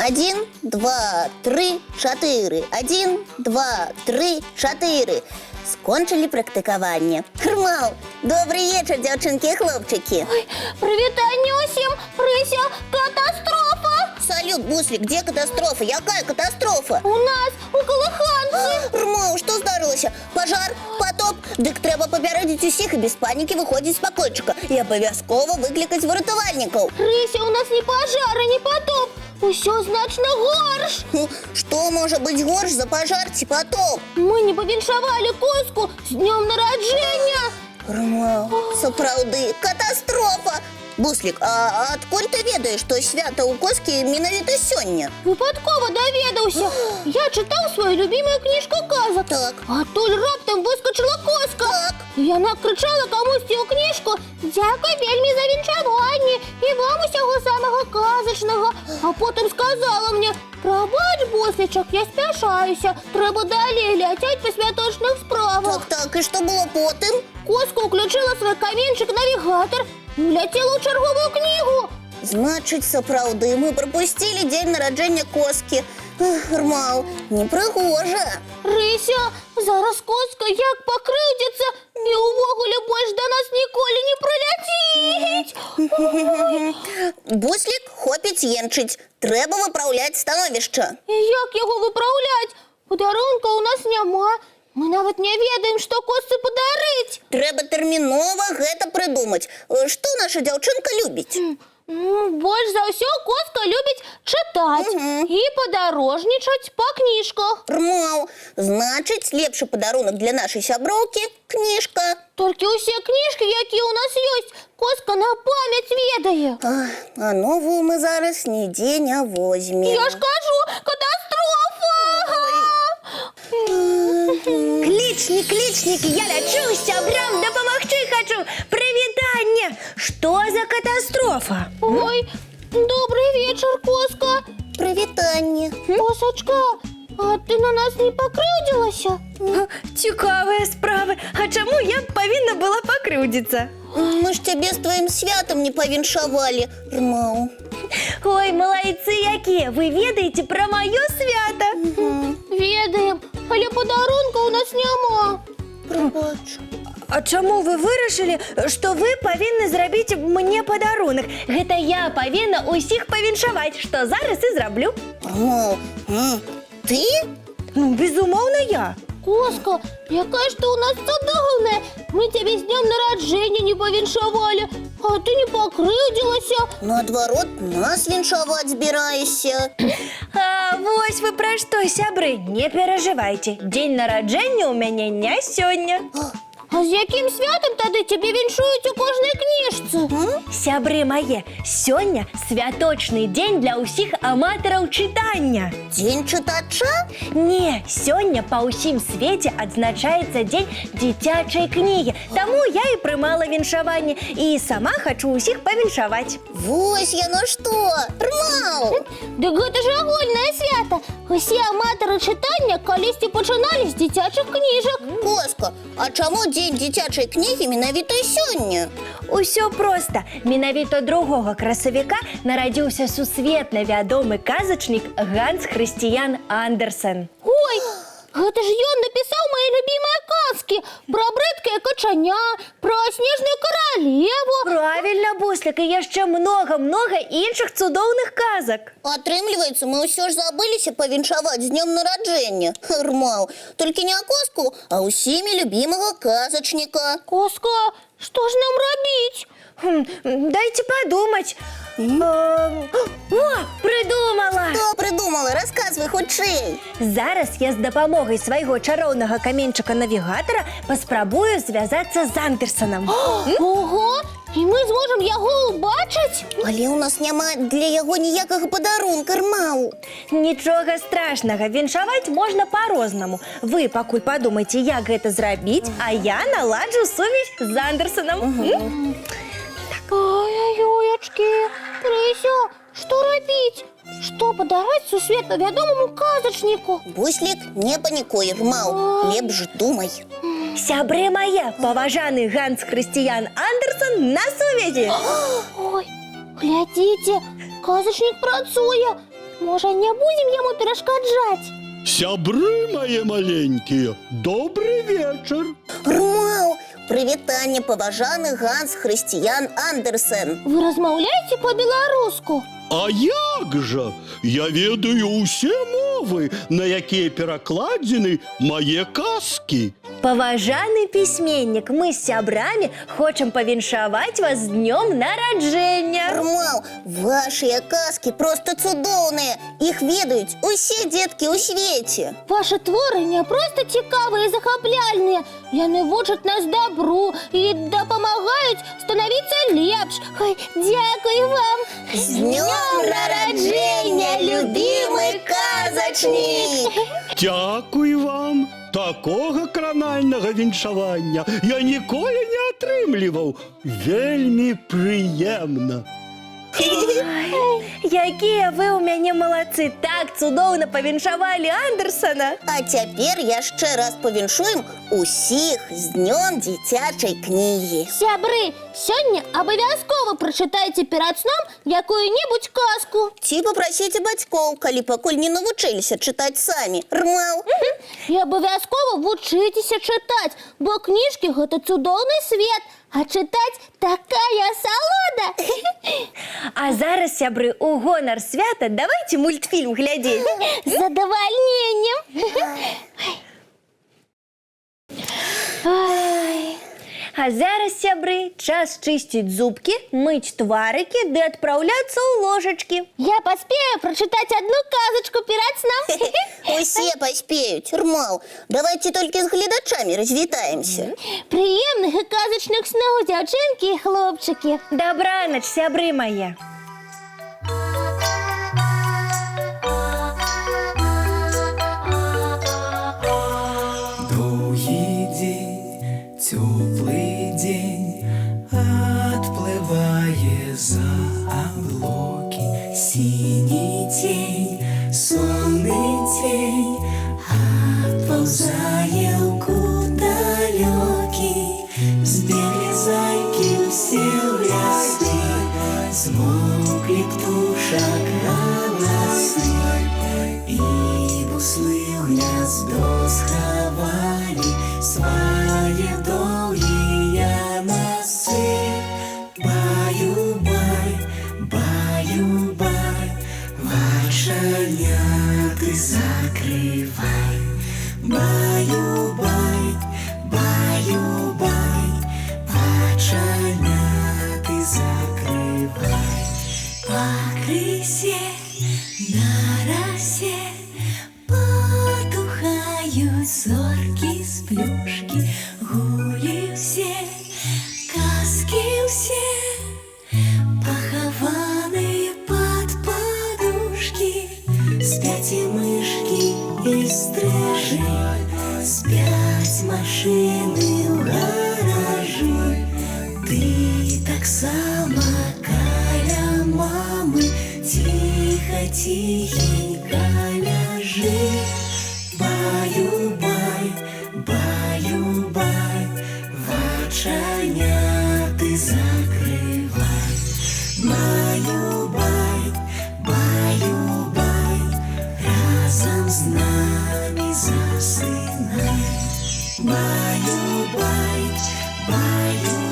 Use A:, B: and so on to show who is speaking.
A: Один, два, три, чотири. Один, два, три, чотири. Скончили практикування. Хрмал, добрий вечір, дівчинки і хлопчики.
B: Ой, привітання усім! Рися, катастрофа!
A: Салют, Буслик, де катастрофа? Яка катастрофа?
B: У нас, у Колиханці!
A: Хрмал, що здарилося? Пожар? Потоп? Дик треба попередити усіх і без паніки виходить з покойчика. І обов'язково викликати врятувальників.
B: Рися, у нас ні пожар, ні потоп! Усё значно горш!
A: Що може бути горш за пожар чи потоп?
B: Ми не повіншували Коську з днем народження!
A: Хрмал, сапраўды, катастрофа! Буслик, а откуль ти ведаєш, що свято у Коськи менавіта сьогодні?
B: Випадково довідався. Я читав свою любимую книжку казок.
A: Так.
B: А тут раптом вискочила Коська.
A: Так.
B: Яна кричала комусь у книжку: «Дякую вельми за вінчування і вам усього самого казочного». А потім сказала мені: «Пробач, Бусличок, я спішаюся. Треба далі летять по святочних справах».
A: Так, і що було потім?
B: Коська включила свій камінчик-навігатор і улетіла у чергову книгу.
A: Значить, сапраўды, ми пропустили день народження Коски. Хрмал, непригоже.
B: Рися, зараз Коська як покривдиться і увогуле больш до нас ніколи не прилетить.
A: Буслик, хопить єнчить. Треба виправляти становище.
B: І як його виправлять? Подарунка у нас нема. Ми навіть не ведаємо, що Косці подарить.
A: Треба терміново гэта придумати. Що наша дівчинка любить?
B: Больш за все Коська любить читати і подорожничать по книжках.
A: Хрмал, значить, лепший подарунок для нашої сябровки – книжка.
B: Тільки усі книжки, які у нас є, Коська на пам'ять ведає.
A: А новую мы зараз нигде не возьмем.
B: Я ж кажу, катастрофа!
C: Клічник, я лечу, сябрам допомогти хочу. Привітання! Що за катастрофа?
B: Ой, добрий вечір, Коска.
A: Привітання.
B: Косочка, а ти на нас не покривдилася?
C: Цікаві справи. А чому я повинна була покривдитися?
A: Мы ж тебе с твоим святом не повіншавали, Хрмал.
C: Ой, молодці які! Ви ведаєте про моє свято?
B: Ведаем, але подарунка у нас нема.
A: Пробач.
C: А чому ви вирішили, що ви повинні зробити мені подарунок? Гэта я повинна усіх повіншувати, що зараз і зроблю.
A: Хрмал, ты?
C: Ну, безумовно, я.
B: Коска, яка ж ти у нас цудовна. Ми тебе з днем народження не повіншували, а ти не покривдилася.
A: Наоборот, нас віншавать збираєшся.
C: А ось ви про що, сябри, не переживайте. День народження у мене не сьогодні.
B: А з яким святом тоді тебе віншують у кожній книжці?
C: Сябри мої, сьогодні святочний день для усіх аматорів читання.
A: День читача?
C: Ні, сьогодні по усім світі відзначається День дитячої книги. Тому я і приймала віншування. І сама хочу усіх повіншувати.
A: Вось я на що, Хрмал.
B: Так гэта ж агульне свято. Усі аматори читання колись починали з дитячих книжок.
A: Коска, а чому день дитячої книги менавіта сьогодні?
C: Усё просто. Менавіта 2 красавіка нарадзіўся сусветна вядомы казачнік Ганс Хрысціян Андерсен.
B: Ой, гэта ж ён написал мои любимые казки про брыдкае качаня, про снежную королеву.
C: Правильно, Буслик, і яшчэ много іншых цудоўных казак.
A: Атрымліваецца, мы ўсё ж забыліся павіншаваць з днём нараджэння. Хрмал, толькі не Коску, а усімі любімага казачніка.
B: Коска, что ж нам робить?
C: Дайте подумать. О, придумала!
A: Што придумала? Расказвай хутчэй.
C: Зараз я з дапамогай свайго чароўнага каменчыка-навігатара паспрабую звязацца з Андерсенам.
B: Ого, і ми зможемо його убачить?
A: Але у нас няма для яго ніякага падарунка, Хрмал.
C: Нічога страшнага, віншаваць можна па-рознаму. Вы пакуль падумайце, як гэта зрабіць, а я наладжу сувязь з Андерсенам.
B: Ой-ой-ой, казочки. Прыся, что робить? Что подарить сусветно вядомому казачніку?
A: Буслик, не панікуй, Рмал, лепш думай.
C: Сябры моя, поважаны Ганс Хрысціян Андерсон на сувязі.
B: Ой, глядзіце, казачнік працуе. Можа, не будзем яму перашкаджаць?
D: Сябры мои маленькие, добрый вечер.
A: Рмал, прывітанне, паважаны Ганс Хрысціян Андерсен.
B: Вы размаўляеце по-беларуску?
D: А як жа? Я ведаю усе мовы, на якія перакладзены мае казкі.
C: Паважаны пісьменнік, мы з сябрамі хочам павіншаваць вас з днём нараджэння.
A: Рмал, вашыя казкі проста цудоўныя. Іх ведаюць усе дзеткі ў свеце.
B: Ваши творы не проста цікавыя і захапляльныя. Яны вучаць нас добру і дапамагаюць станавіцца лепш. Ой, дзякуй вам!
A: З днём нараджэння, любімы казачнік!
D: Дякуй вам. Такога кранальнага віншавання я ніколі не атрымліваў. Вельмі прыемна.
C: Якія вы ў мяне малацы, так цудоўна павіншавалі Андерсона.
A: А цяпер яшчэ раз павіншуем усіх з днём дзіцячай кнігі.
B: Сябры, сёння абавязкова прачытайце перад сном якую-небудзь казку.
A: Ці папрасіце бацькоў, калі пакуль не навучыліся чытаць самі. Рмал,
B: І абавязкова вучыцеся чытаць, бо кніжкі гэта цудоўны свет, а чытаць такая асалода.
C: А зараз, сябры, у гонар свята давайте мультфільм глядзець.
B: З задавальненнем. Ой.
C: А зараз, сябры, час чысціць зубкі, мыць тварыкі ды адпраўляцца ў ложачкі.
B: Я паспею прачытаць одну казачку перад сном.
A: усе паспеюць. Рмал, давайте толькі з гледачамі развітаемся.
B: Прыемных і казачных сноў, дзяўчынкі і хлопчыкі.
C: Дабранач, сябры мае.
E: Долгий день, теплый день, отплывая за облаки. Синий тень, сонный тень, отползая куда далекий. Сбегли зайки все в леске, смолкли птушек голосы, и буслы в гнездо сховали свои долгие носы. Баю-бай, баю-бай, вошаняты закрывай. Баю-бай, баю-бай, вошаняты закрывай. По крысе на росе потухают зорки с плюшки. Гули все, казки все, похованные под подушки. Спят и мышки, и стрижи, спят машины в гаражи. Ты так само каля мамы, тихо-тихенько ляжи. Баю-бай, баю-бай, вочаняты закрывай. Баю-бай, баю-бай, разом с нами засынай. Баю-бай, баю-бай.